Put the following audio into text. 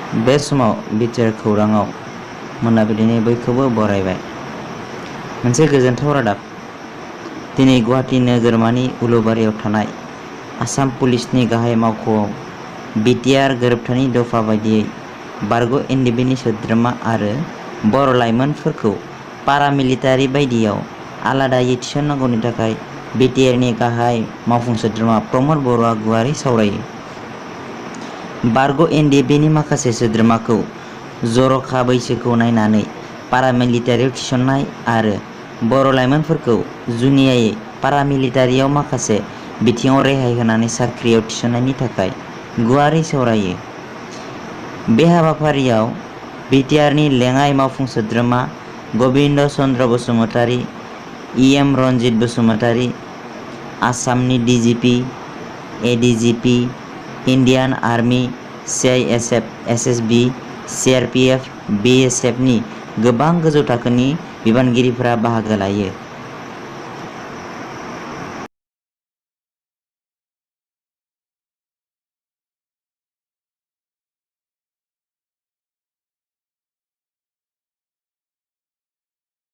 बे समाव बिटिआर खौराङाव मोनाबिलिनि बयखौबो बरायबाय। मोनसे गोजोनथाव रादाब। दिनै गुवाहाटि नोगोरमानि उलुबारियाव थानाय आसाम पुलिसनि गाहाय मावख'आव बिटिआर गोरोबथानि दफा बायदियै बारग' एनडिएफबि सोद्रोमा आरो बर' लाइमोनफोरखौ पारामिलिटारि बायदियाव आलादायै थिसननांगौनि थाखाय बिटिआरनि गाहाय मावफुं सोद्रोमा प्रमद बर'आ गुवारै सावरायो। बारग' एनडिएफबिनि माखासे सोद्रोमाखौ जर'खा बैसोखौ नायनानै पारामिलिटारियाव थिसननाय आरो बर' लाइमोनफोरखौ जुनियायै पारामिलिटारियाव माखासे बिथिङाव रेहाय होनानै साख्रियाव थिसननायनि थाखाय गुवारै सावरायो। बे हाबाफारियाव बिटिआरनि लेङाइ मावफुं सोद्रोमा गबिन्द चन्द्र बसुमतारी, इएम रन्जित बसुमतारी, आसामनि DGP, ADGP, Indian army, CISF, SSB, CRPF, बिएसएफनि गोबां गोजौ थाखोनि बिबानगिरिफोरा बाहागो लायो।